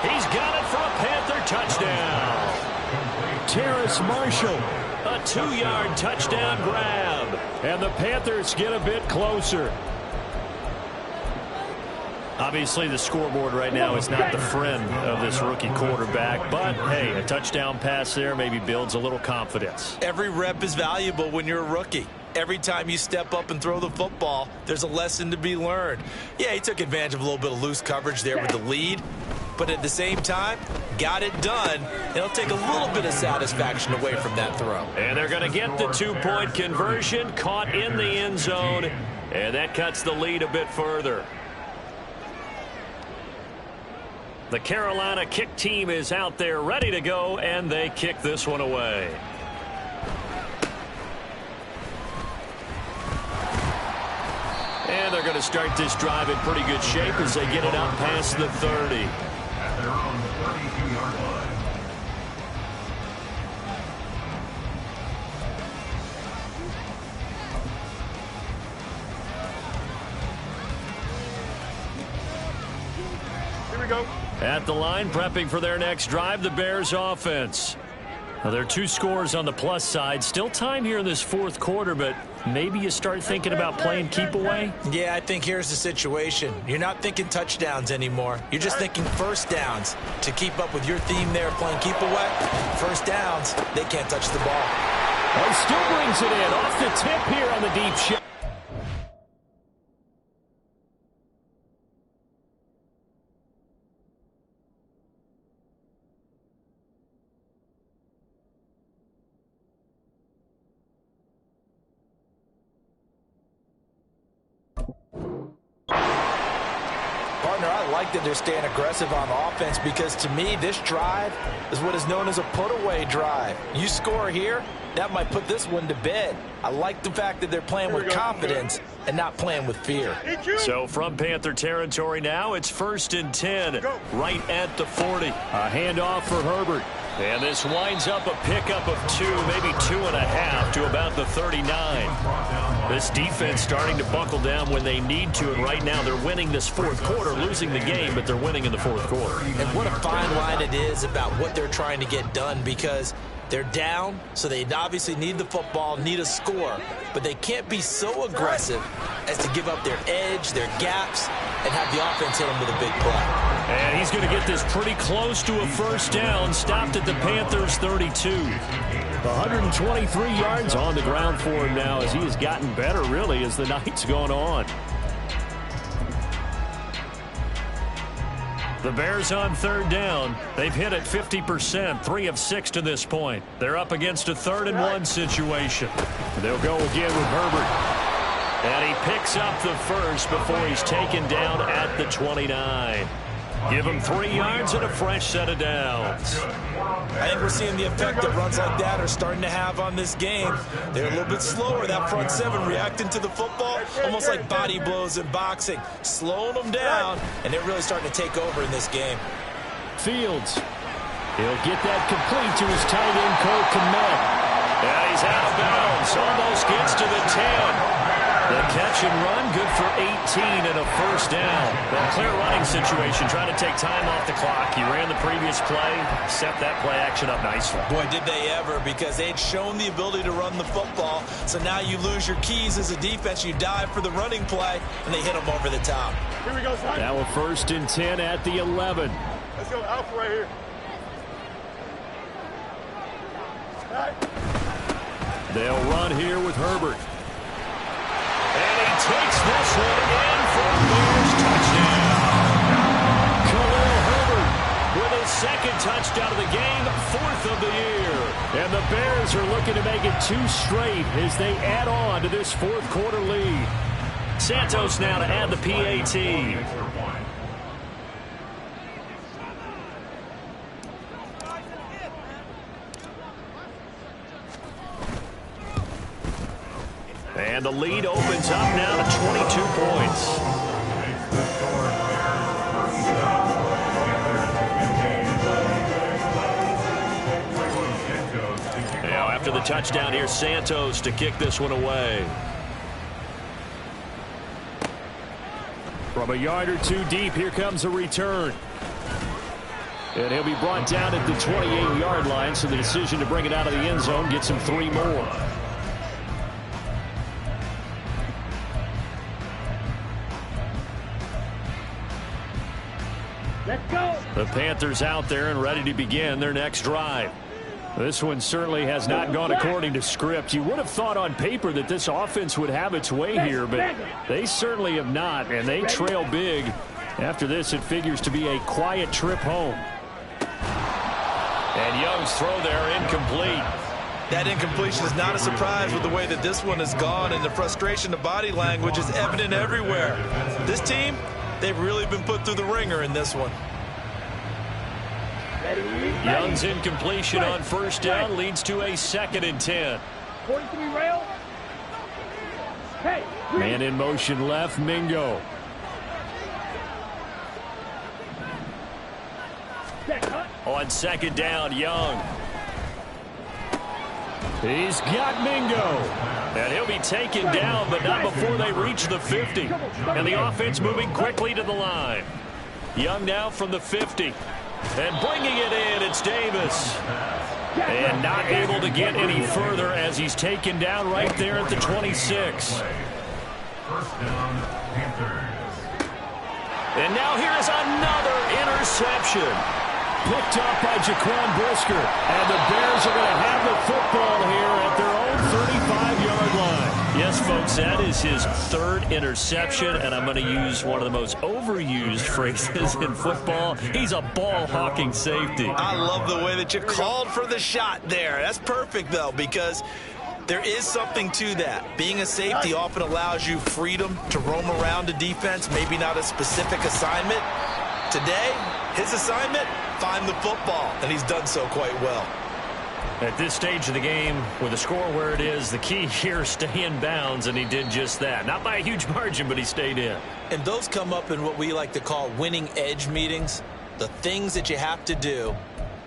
He's got it for a Panther touchdown. Terrace Marshall, a 2-yard touchdown grab. And the Panthers get a bit closer. Obviously, the scoreboard right now is not the friend of this rookie quarterback. But, hey, a touchdown pass there maybe builds a little confidence. Every rep is valuable when you're a rookie. Every time you step up and throw the football, there's a lesson to be learned. Yeah, he took advantage of a little bit of loose coverage there with the lead. But at the same time, got it done. It'll take a little bit of satisfaction away from that throw. And they're going to get the 2-point conversion, caught in the end zone. And that cuts the lead a bit further. The Carolina kick team is out there ready to go, and they kick this one away. And they're going to start this drive in pretty good shape as they get it up past the 30. At their own 32-yard line. Here we go. At the line, prepping for their next drive, the Bears offense. Now, there are 2 scores on the plus side. Still time here in this fourth quarter, but maybe you start thinking about playing keep away? Yeah, I think here's the situation. You're not thinking touchdowns anymore. You're just thinking first downs. To keep up with your theme there, playing keep away, first downs, they can't touch the ball. Oh, still brings it in off the tip here on the deep shot. I like that they're staying aggressive on offense because to me this drive is what is known as a put-away drive. You score here, that might put this one to bed. I like the fact that they're playing with confidence and not playing with fear. So from Panther territory now, it's 1st and 10 right at the 40. A handoff for Herbert. And this winds up a pickup of 2, maybe 2.5 to about the 39. This defense starting to buckle down when they need to, and right now they're winning this fourth quarter, losing the game, but they're winning in the fourth quarter. And what a fine line it is about what they're trying to get done because they're down, so they obviously need the football, need a score, but they can't be so aggressive as to give up their edge, their gaps, and have the offense hit them with a big play. And he's going to get this pretty close to a first down, stopped at the Panthers' 32. 123 yards on the ground for him now as he has gotten better, really, as the night's gone on. The Bears on 3rd down. They've hit it 50%, 3 of 6 to this point. They're up against a 3rd and 1 situation. They'll go again with Herbert. And he picks up the first before he's taken down at the 29. Give him 3 yards and a fresh set of downs. I think we're seeing the effect that runs like that are starting to have on this game. They're a little bit slower, that front 7 reacting to the football, almost like body blows in boxing, slowing them down, and they're really starting to take over in this game. Fields. He'll get that complete to his tight end, Cole Kmet. And he's out of bounds, almost gets to the 10. The catch and run, good for 18 and a first down. Well, clear running situation, trying to take time off the clock. He ran the previous play, set that play action up nicely. Boy, did they ever, because they'd shown the ability to run the football. So now you lose your keys as a defense. You dive for the running play, and they hit them over the top. Here we go, son. Now a 1st and 10 at the 11. Let's go, Alpha right here. All right. They'll run here with Herbert. And he takes this one in for a Bears touchdown. Khalil Herbert with his 2nd touchdown of the game, 4th of the year. And the Bears are looking to make it 2 straight as they add on to this 4th quarter lead. Santos now to add the PAT. And the lead opens up now to 22 points. Now after the touchdown, here's Santos to kick this one away. From a yard or 2 deep, here comes a return. And he'll be brought down at the 28-yard line, so the decision to bring it out of the end zone gets him 3 more. Let's go. The Panthers out there and ready to begin their next drive. This one certainly has not gone according to script. You would have thought on paper that this offense would have its way here, but they certainly have not, and they trail big. After this, it figures to be a quiet trip home. And Young's throw there incomplete. That incompletion is not a surprise with the way that this one has gone, and the frustration, the body language is evident everywhere. This team, they've really been put through the ringer in this one. Young's incompletion on 1st down leads to a 2nd and 10. 43 rail. Hey. Man in motion left, Mingo. On 2nd down, Young. He's got Mingo. And he'll be taken down, but not before they reach the 50. And the offense moving quickly to the line. Young now from the 50. And bringing it in, it's Davis. And not able to get any further as he's taken down right there at the 26. And now here is another interception. Picked up by Jaquan Brisker. And the Bears are going to have the football here at their own 35-yard line. Yes, folks, that is his 3rd interception, and I'm going to use one of the most overused phrases in football. He's a ball-hawking safety. I love the way that you called for the shot there. That's perfect, though, because there is something to that. Being a safety often allows you freedom to roam around a defense, maybe not a specific assignment. Today, his assignment, find the football, and he's done so quite well. At this stage of the game, with the score where it is, the key here is stay in bounds, and he did just that. Not by a huge margin, but he stayed in. And those come up in what we like to call winning edge meetings. The things that you have to do,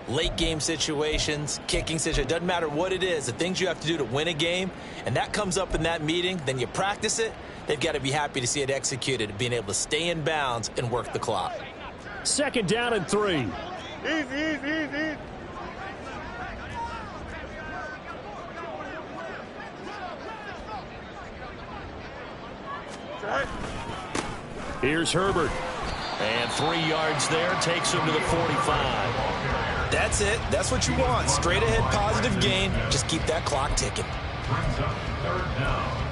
late game situations, kicking situations, doesn't matter what it is, the things you have to do to win a game, and that comes up in that meeting, then you practice it, they've got to be happy to see it executed, being able to stay in bounds and work the clock. 2nd down and 3. Easy. Here's Herbert. And 3 yards there, takes him to the 45. That's it. That's what you want. Straight ahead positive gain. Just keep that clock ticking. Brings up 3rd down.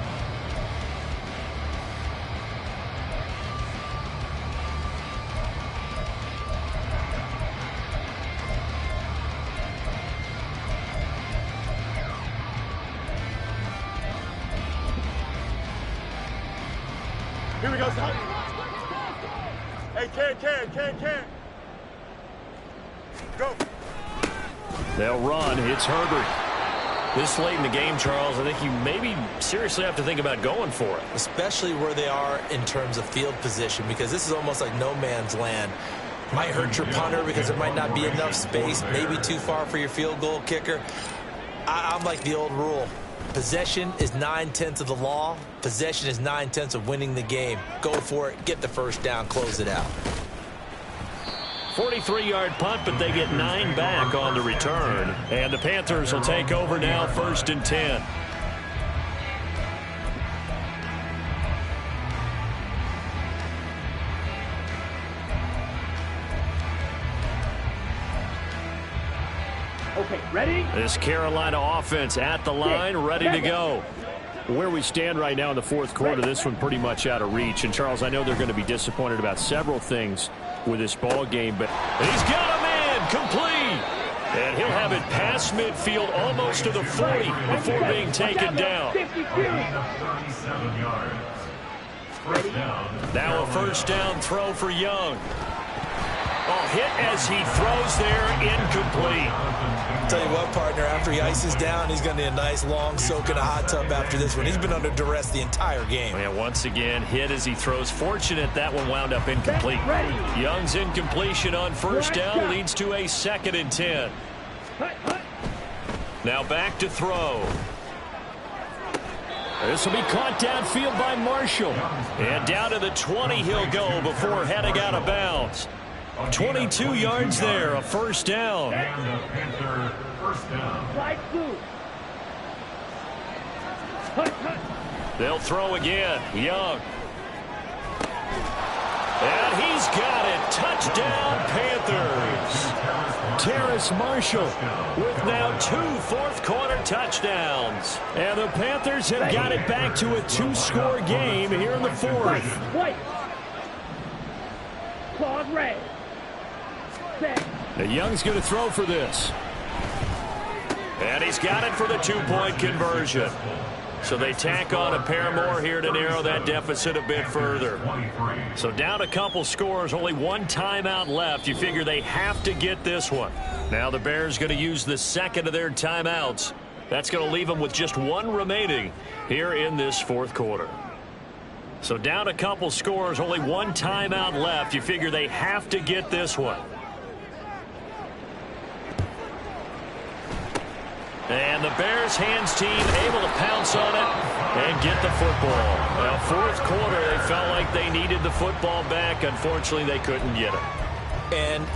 Here we go, son. Hey, can. Go. They'll run. It's Herbert. This late in the game, Charles, I think you maybe seriously have to think about going for it. Especially where they are in terms of field position, because this is almost like no man's land. Might hurt your punter because there might not be enough space, maybe too far for your field goal kicker. I'm like the old rule. Possession is 9/10 of the law. Possession is 9/10 of winning the game. Go for it. Get the first down. Close it out. 43-yard punt, but they get 9 back on the return. And the Panthers will take over now, 1st and 10. Okay, ready? This Carolina offense at the line, ready to go. Where we stand right now in the fourth quarter, this one pretty much out of reach. And, Charles, I know they're going to be disappointed about several things with this ball game, but he's got a man complete. And he'll have it past midfield almost to the 40 before being taken down. 52. 37 yards. First down. Now a first down throw for Young. Oh, hit as he throws there, incomplete. Tell you what, partner, after he ices down, he's going to need a nice long soak in a hot tub after this one. He's been under duress the entire game. And once again, hit as he throws. Fortunate that one wound up incomplete. Young's incompletion on first down leads to a 2nd and 10. Now back to throw. This will be caught downfield by Marshall. And down to the 20 he'll go before heading out of bounds. 22 yards there, a first down. And the Panther first down. Slide through. They'll throw again. Young. And he's got it. Touchdown, Panthers. Terrace Marshall with now 2 fourth-quarter touchdowns. And the Panthers have got it back to a 2-score game here in the fourth. White. Claws red. Now Young's going to throw for this. And he's got it for the 2-point conversion. So they tack on a pair more here to narrow that deficit a bit further. So down a couple scores, only 1 timeout left. You figure they have to get this one. Now the Bears going to use the second of their timeouts. That's going to leave them with just 1 remaining here in this fourth quarter. So down a couple scores, only 1 timeout left. You figure they have to get this one. And the Bears hands team able to pounce on it and get the football. Now, fourth quarter, they felt like they needed the football back. Unfortunately, they couldn't get it. And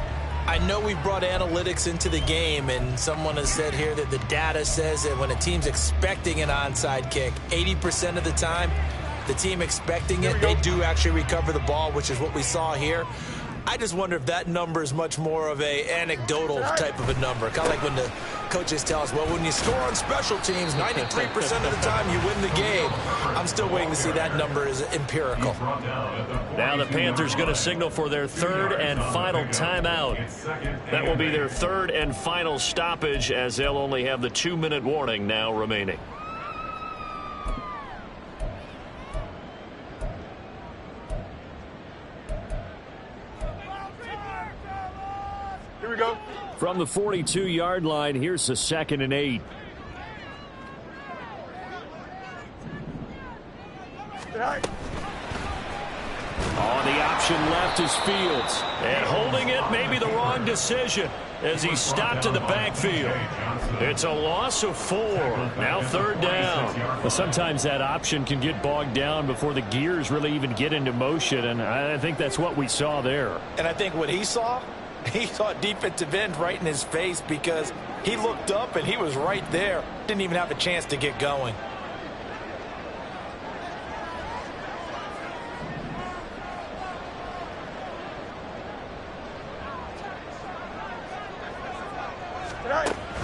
I know we've brought analytics into the game, and someone has said here that the data says that when a team's expecting an onside kick, 80% of the time, the team expecting it, they do actually recover the ball, which is what we saw here. I just wonder if that number is much more of a anecdotal type of a number. Kind of like when the coaches tell us, well, when you score on special teams, 93% of the time you win the game. I'm still waiting to see that number is empirical. Now the Panthers going to signal for their 3rd and final timeout. That will be their 3rd and final stoppage, as they'll only have the 2-minute warning now remaining. Here we go. From the 42-yard line, here's the 2nd and 8. On the option left is Fields. And holding it may be the wrong decision as he stopped in the backfield. It's a loss of 4. Now 3rd down. Well, sometimes that option can get bogged down before the gears really even get into motion, and I think that's what we saw there. And I think what he saw defensive end right in his face, because he looked up and he was right there. Didn't even have a chance to get going.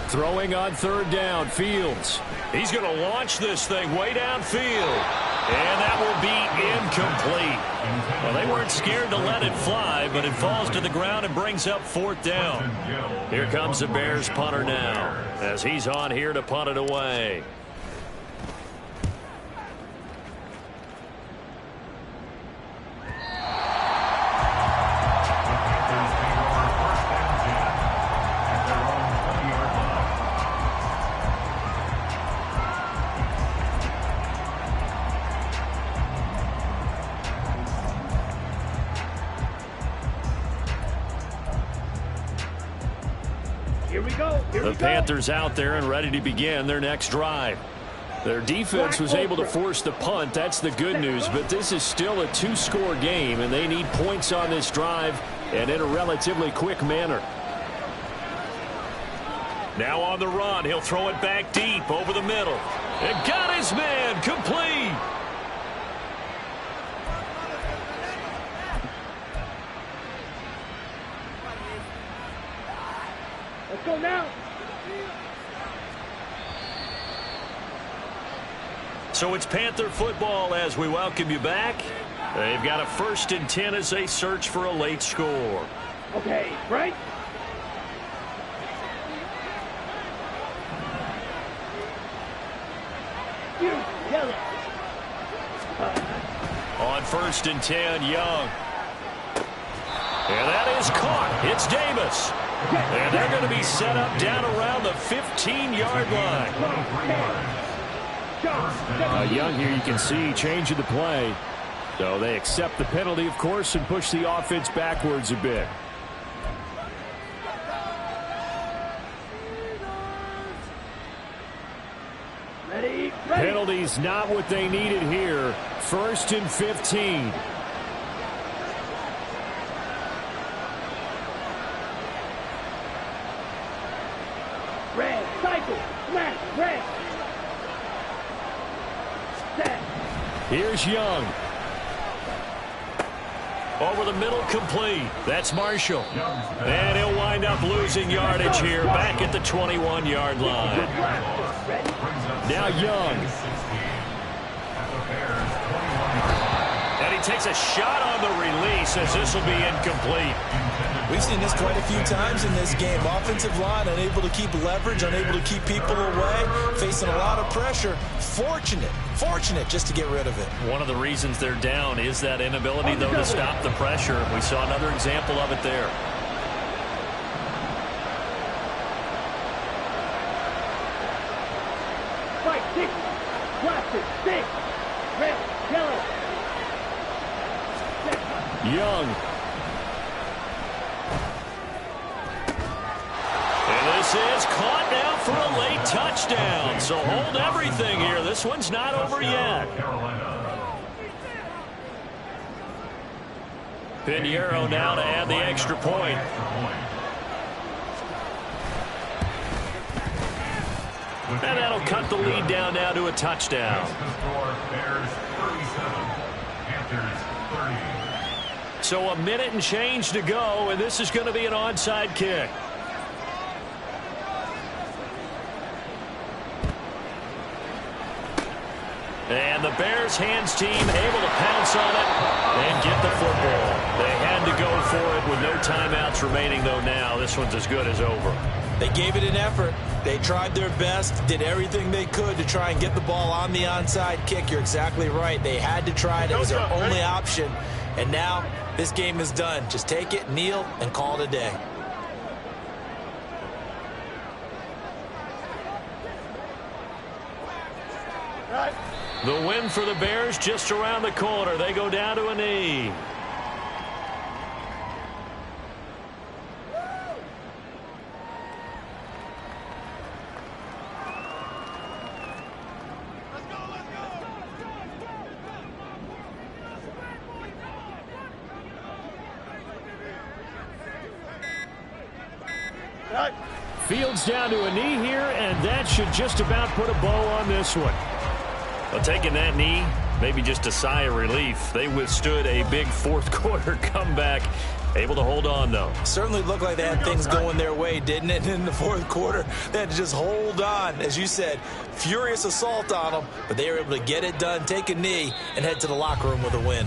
Throwing on 3rd down, Fields. He's going to launch this thing way downfield. And that will be incomplete. Well, they weren't scared to let it fly, but it falls to the ground and brings up 4th down. Here comes the Bears punter now, as he's on here to punt it away. The Panthers out there and ready to begin their next drive. Their defense was able to force the punt. That's the good news. But this is still a two-score game, and they need points on this drive and in a relatively quick manner. Now on the run. He'll throw it back deep over the middle. And got his man complete. Let's go now. So it's Panther football as we welcome you back. They've got a 1st and 10 as they search for a late score. Okay, right? You, yellow. On 1st and 10, Young. And that is caught. It's Davis. And they're going to be set up down around the 15-yard line. Young here, you can see changing the play. So they accept the penalty, of course, and push the offense backwards a bit. Ready? Penalties not what they needed here. 1st and 15. Red, cycle, smash, red. Set. Here's Young. Over the middle, complete. That's Marshall. And he'll wind up losing yardage here back at the 21-yard line. Now Young. And he takes a shot on the release as this will be incomplete. We've seen this quite a few times in this game. Offensive line unable to keep leverage, unable to keep people away, facing a lot of pressure. Fortunate just to get rid of it. One of the reasons they're down is that inability, though, to stop the pressure. We saw another example of it there. Fight, six, plastic, six, red, yellow. Young. And this is caught now for a late touchdown. So hold everything here. This one's not over yet. Pinheiro now to add the extra point. And that'll cut the lead down now to a touchdown. So a minute and change to go, and this is going to be an onside kick. And the Bears hands team able to pounce on it and get the football. They had to go for it with no timeouts remaining, though. Now this one's as good as over. They gave it an effort. They tried their best, did everything they could to try and get the ball on the onside kick. You're exactly right. They had to try it. It was their only option. And now this game is done. Just take it, kneel, and call it a day. The win for the Bears just around the corner. They go down to a knee. Fields down to a knee here, and that should just about put a bow on this one. Well, taking that knee, maybe just a sigh of relief. They withstood a big fourth quarter comeback. Able to hold on, though. Certainly looked like they had things going their way, didn't it? In the fourth quarter, they had to just hold on. As you said, furious assault on them, but they were able to get it done, take a knee, and head to the locker room with a win.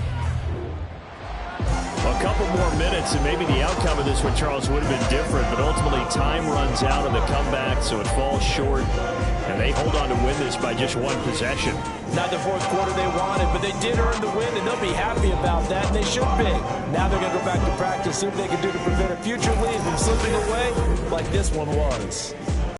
A couple more minutes, and maybe the outcome of this one, Charles, would have been different, but ultimately time runs out of the comeback, so it falls short, and they hold on to win this by just one possession. Not the fourth quarter they wanted, but they did earn the win, and they'll be happy about that, and they should be. Now they're going to go back to practice, see what they can do to prevent a future lead from slipping away like this one was.